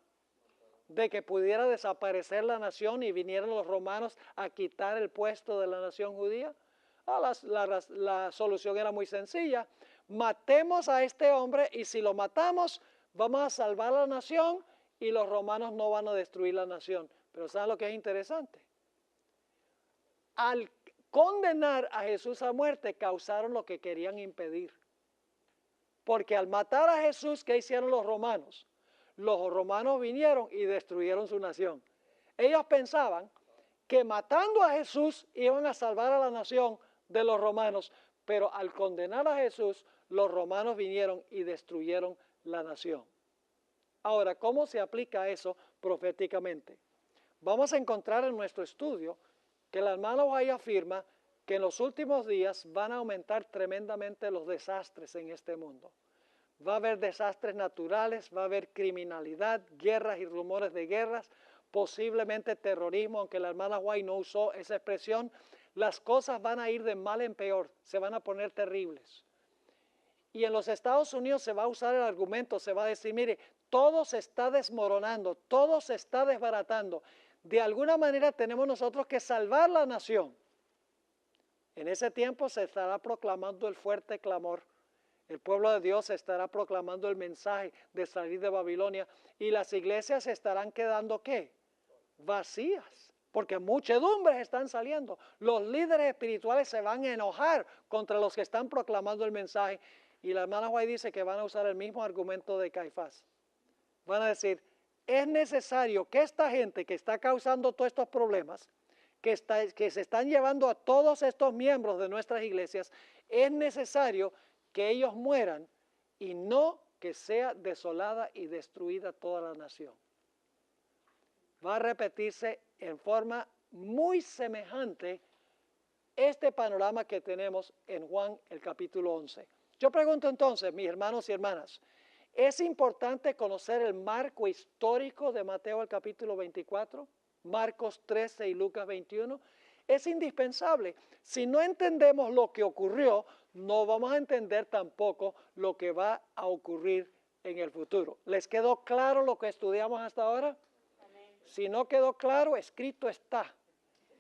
De que pudiera desaparecer la nación y vinieran los romanos a quitar el puesto de la nación judía. La solución era muy sencilla: matemos a este hombre, y si lo matamos vamos a salvar la nación y los romanos no van a destruir la nación. Pero ¿saben lo que es interesante? Al condenar a Jesús a muerte, causaron lo que querían impedir. Porque al matar a Jesús, ¿qué hicieron los romanos? Los romanos vinieron y destruyeron su nación. Ellos pensaban que matando a Jesús iban a salvar a la nación de los romanos, pero al condenar a Jesús, los romanos vinieron y destruyeron la nación. Ahora, ¿cómo se aplica eso proféticamente? Vamos a encontrar en nuestro estudio que el hermano White afirma que en los últimos días van a aumentar tremendamente los desastres en este mundo. Va a haber desastres naturales, va a haber criminalidad, guerras y rumores de guerras, posiblemente terrorismo, aunque la hermana White no usó esa expresión. Las cosas van a ir de mal en peor, se van a poner terribles. Y en los Estados Unidos se va a usar el argumento, se va a decir: mire, todo se está desmoronando, todo se está desbaratando. De alguna manera tenemos nosotros que salvar la nación. En ese tiempo se estará proclamando el fuerte clamor. El pueblo de Dios estará proclamando el mensaje de salir de Babilonia, y las iglesias estarán quedando, ¿qué? Vacías, porque muchedumbres están saliendo. Los líderes espirituales se van a enojar contra los que están proclamando el mensaje, y la hermana White dice que van a usar el mismo argumento de Caifás. Van a decir: es necesario que esta gente que está causando todos estos problemas, que se están llevando a todos estos miembros de nuestras iglesias, es necesario que ellos mueran y no que sea desolada y destruida toda la nación. Va a repetirse en forma muy semejante este panorama que tenemos en Juan el capítulo 11. Yo pregunto entonces, mis hermanos y hermanas, ¿es importante conocer el marco histórico de Mateo el capítulo 24, Marcos 13 y Lucas 21? Es indispensable. Si no entendemos lo que ocurrió, no vamos a entender tampoco lo que va a ocurrir en el futuro. ¿Les quedó claro lo que estudiamos hasta ahora? Amén. Si no quedó claro, escrito está.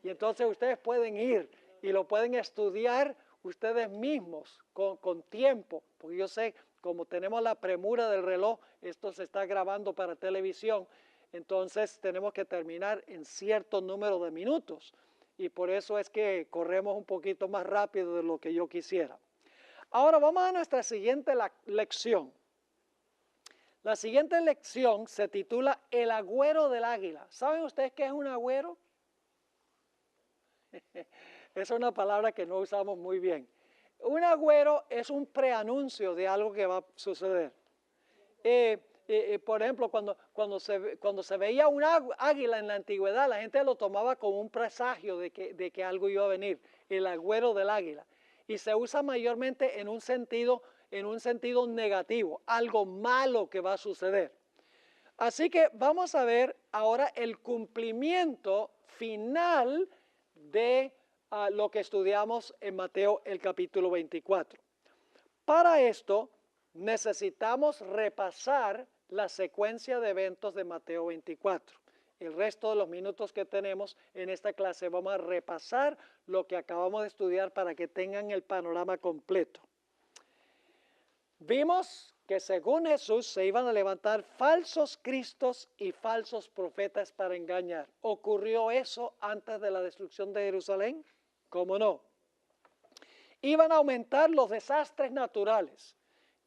Y entonces ustedes pueden ir y lo pueden estudiar ustedes mismos con tiempo, porque yo sé, como tenemos la premura del reloj, esto se está grabando para televisión, entonces tenemos que terminar en cierto número de minutos, y por eso es que corremos un poquito más rápido de lo que yo quisiera. Ahora vamos a nuestra siguiente lección. La siguiente lección se titula El agüero del águila. ¿Saben ustedes qué es un agüero? Es una palabra que no usamos muy bien. Un agüero es un preanuncio de algo que va a suceder. Por ejemplo, cuando se veía un águila en la antigüedad, la gente lo tomaba como un presagio de que algo iba a venir, el agüero del águila. Y se usa mayormente en un sentido negativo, algo malo que va a suceder. Así que vamos a ver ahora el cumplimiento final de lo que estudiamos en Mateo el capítulo 24. Para esto necesitamos repasar la secuencia de eventos de Mateo 24. El resto de los minutos que tenemos en esta clase vamos a repasar lo que acabamos de estudiar para que tengan el panorama completo. Vimos que según Jesús se iban a levantar falsos cristos y falsos profetas para engañar. ¿Ocurrió eso antes de la destrucción de Jerusalén? ¿Cómo no? Iban a aumentar los desastres naturales,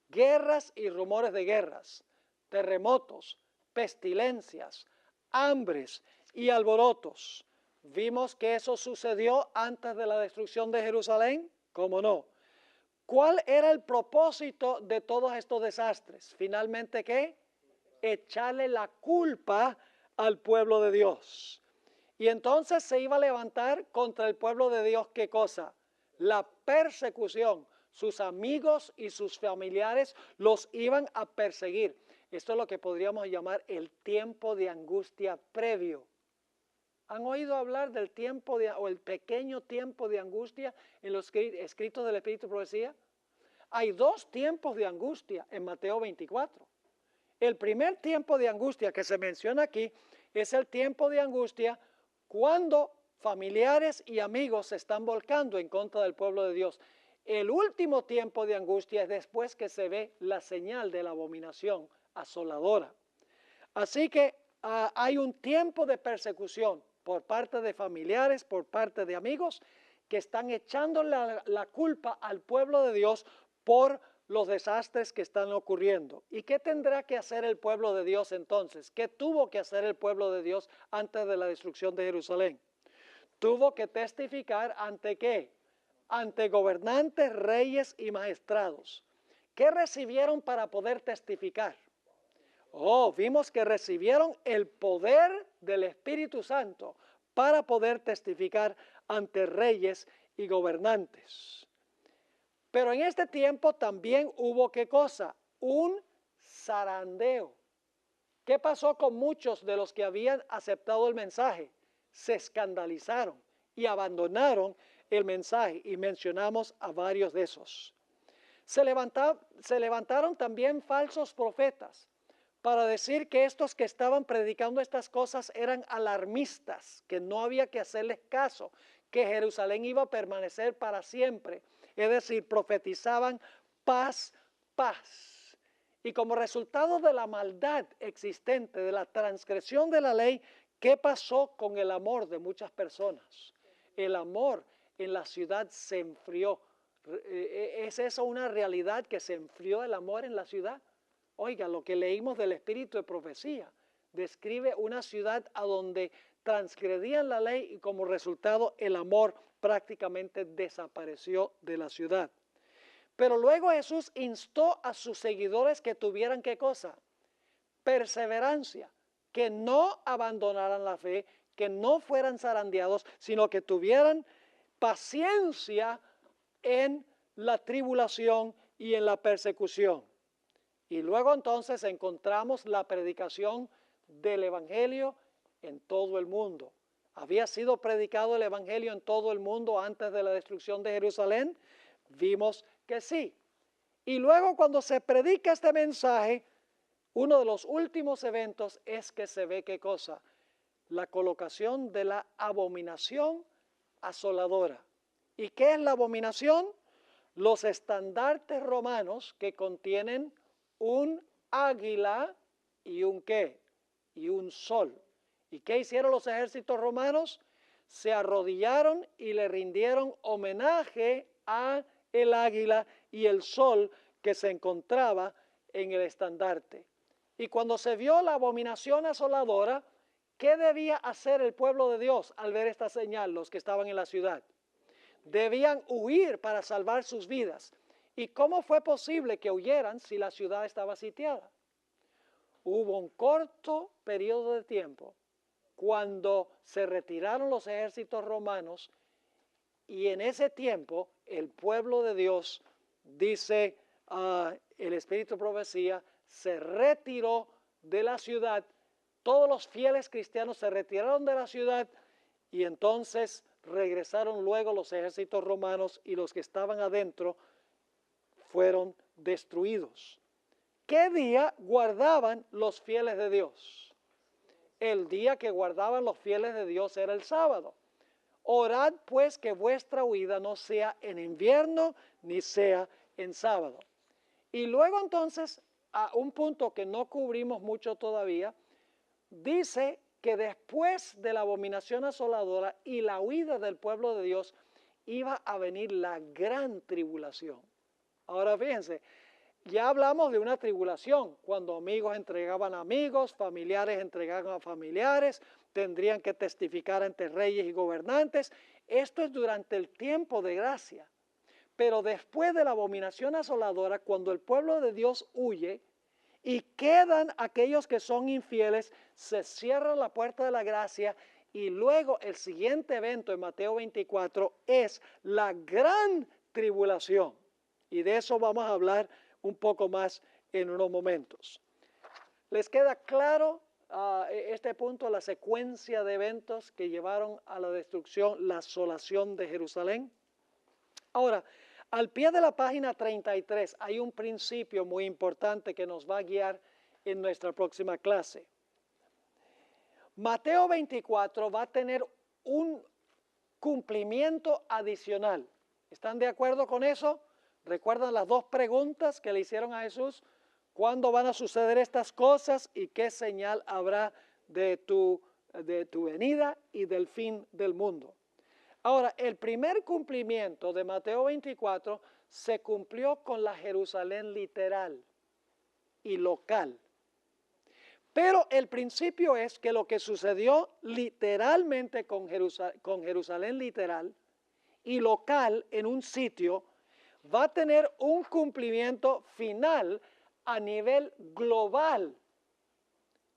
guerras y rumores de guerras, terremotos, pestilencias, hambres y alborotos. ¿Vimos que eso sucedió antes de la destrucción de Jerusalén? ¿Cómo no? ¿Cuál era el propósito de todos estos desastres? Finalmente, ¿qué? Echarle la culpa al pueblo de Dios. Y entonces se iba a levantar contra el pueblo de Dios, ¿qué cosa? La persecución. sus amigos y sus familiares los iban a perseguir. Esto es lo que podríamos llamar el tiempo de angustia previo. ¿Han oído hablar del tiempo o el pequeño tiempo de angustia en los escritos del Espíritu de Profecía? Hay dos tiempos de angustia en Mateo 24. El primer tiempo de angustia que se menciona aquí es el tiempo de angustia cuando familiares y amigos se están volcando en contra del pueblo de Dios. El último tiempo de angustia es después que se ve la señal de la abominación asoladora. Así que hay un tiempo de persecución por parte de familiares, por parte de amigos, que están echando la culpa al pueblo de Dios por los desastres que están ocurriendo. ¿Y qué tendrá que hacer el pueblo de Dios entonces? ¿Qué tuvo que hacer el pueblo de Dios antes de la destrucción de Jerusalén? Tuvo que testificar ante ¿qué? Ante gobernantes, reyes y magistrados. ¿Qué recibieron para poder testificar? Vimos que recibieron el poder del Espíritu Santo para poder testificar ante reyes y gobernantes. Pero en este tiempo también hubo ¿qué cosa? Un zarandeo. ¿Qué pasó con muchos de los que habían aceptado el mensaje? Se escandalizaron y abandonaron el mensaje, y mencionamos a varios de esos. Se levantaron también falsos profetas para decir que estos que estaban predicando estas cosas eran alarmistas, que no había que hacerles caso, que Jerusalén iba a permanecer para siempre. Es decir, profetizaban paz, paz. Y como resultado de la maldad existente, de la transgresión de la ley, ¿qué pasó con el amor de muchas personas? El amor en la ciudad se enfrió. ¿Es eso una realidad, que se enfrió el amor en la ciudad? Oiga, lo que leímos del Espíritu de Profecía describe una ciudad a donde transgredían la ley y como resultado el amor prácticamente desapareció de la ciudad. Pero luego Jesús instó a sus seguidores que tuvieran ¿qué cosa? Perseverancia, que no abandonaran la fe, que no fueran zarandeados, sino que tuvieran paciencia en la tribulación y en la persecución. Y luego entonces encontramos la predicación del Evangelio en todo el mundo. ¿Había sido predicado el Evangelio en todo el mundo antes de la destrucción de Jerusalén? Vimos que sí. Y luego cuando se predica este mensaje, uno de los últimos eventos es que se ve ¿qué cosa? La colocación de la abominación asoladora. ¿Y qué es la abominación? Los estandartes romanos que contienen un águila y un ¿qué? Y un sol. ¿Y qué hicieron los ejércitos romanos? Se arrodillaron y le rindieron homenaje a el águila y el sol que se encontraba en el estandarte. Y cuando se vio la abominación asoladora, ¿qué debía hacer el pueblo de Dios al ver esta señal, los que estaban en la ciudad? Debían huir para salvar sus vidas. ¿Y cómo fue posible que huyeran si la ciudad estaba sitiada? Hubo un corto periodo de tiempo cuando se retiraron los ejércitos romanos, y en ese tiempo el pueblo de Dios, dice el Espíritu de Profecía, se retiró de la ciudad. Todos los fieles cristianos se retiraron de la ciudad y entonces regresaron luego los ejércitos romanos, y los que estaban adentro fueron destruidos. ¿Qué día guardaban los fieles de Dios? El día que guardaban los fieles de Dios era el sábado. Orad pues que vuestra huida no sea en invierno ni sea en sábado. Y luego entonces, a un punto que no cubrimos mucho todavía, dice que después de la abominación asoladora y la huida del pueblo de Dios, iba a venir la gran tribulación. Ahora fíjense, ya hablamos de una tribulación, cuando amigos entregaban a amigos, familiares entregaban a familiares, tendrían que testificar ante reyes y gobernantes. Esto es durante el tiempo de gracia. Pero después de la abominación asoladora, cuando el pueblo de Dios huye y quedan aquellos que son infieles, se cierra la puerta de la gracia, y luego el siguiente evento en Mateo 24 es la gran tribulación. Y de eso vamos a hablar un poco más en unos momentos. ¿Les queda claro este punto, la secuencia de eventos que llevaron a la destrucción, la asolación de Jerusalén? Ahora, al pie de la página 33 hay un principio muy importante que nos va a guiar en nuestra próxima clase. Mateo 24 va a tener un cumplimiento adicional. ¿Están de acuerdo con eso? ¿Recuerdan las dos preguntas que le hicieron a Jesús? ¿Cuándo van a suceder estas cosas y qué señal habrá de tu venida y del fin del mundo? Ahora, el primer cumplimiento de Mateo 24 se cumplió con la Jerusalén literal y local. Pero el principio es que lo que sucedió literalmente con Jerusalén literal y local en un sitio va a tener un cumplimiento final a nivel global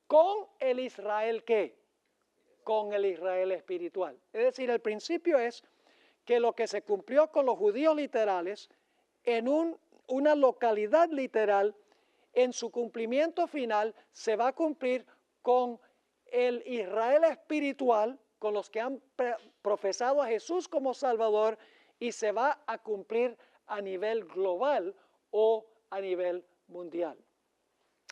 con el Israel ¿qué? Con el Israel espiritual. Es decir, el principio es que lo que se cumplió con los judíos literales en una localidad literal, en su cumplimiento final se va a cumplir con el Israel espiritual, con los que han profesado a Jesús como Salvador, y se va a cumplir a nivel global o a nivel mundial.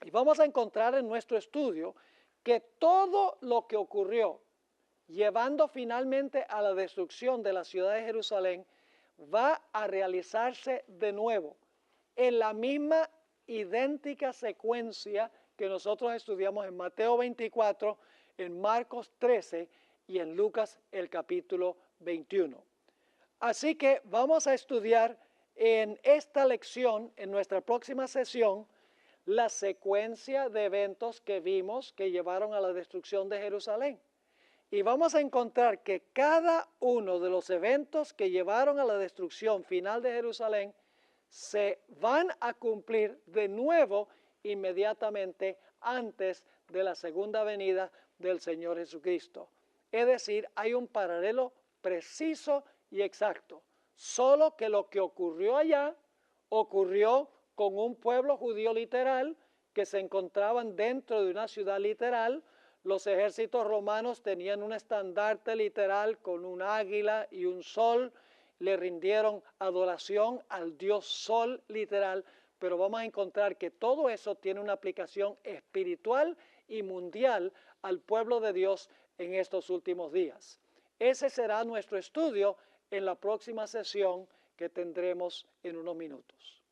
Y vamos a encontrar en nuestro estudio que todo lo que ocurrió, llevando finalmente a la destrucción de la ciudad de Jerusalén, va a realizarse de nuevo en la misma idéntica secuencia que nosotros estudiamos en Mateo 24, en Marcos 13 y en Lucas el capítulo 21. Así que vamos a estudiar en esta lección, en nuestra próxima sesión, la secuencia de eventos que vimos que llevaron a la destrucción de Jerusalén. Y vamos a encontrar que cada uno de los eventos que llevaron a la destrucción final de Jerusalén se van a cumplir de nuevo inmediatamente antes de la segunda venida del Señor Jesucristo. Es decir, hay un paralelo preciso y exacto. Solo que lo que ocurrió allá ocurrió con un pueblo judío literal que se encontraban dentro de una ciudad literal. Los ejércitos romanos tenían un estandarte literal con un águila y un sol. Le rindieron adoración al dios sol literal, pero vamos a encontrar que todo eso tiene una aplicación espiritual y mundial al pueblo de Dios en estos últimos días. Ese será nuestro estudio en la próxima sesión que tendremos en unos minutos.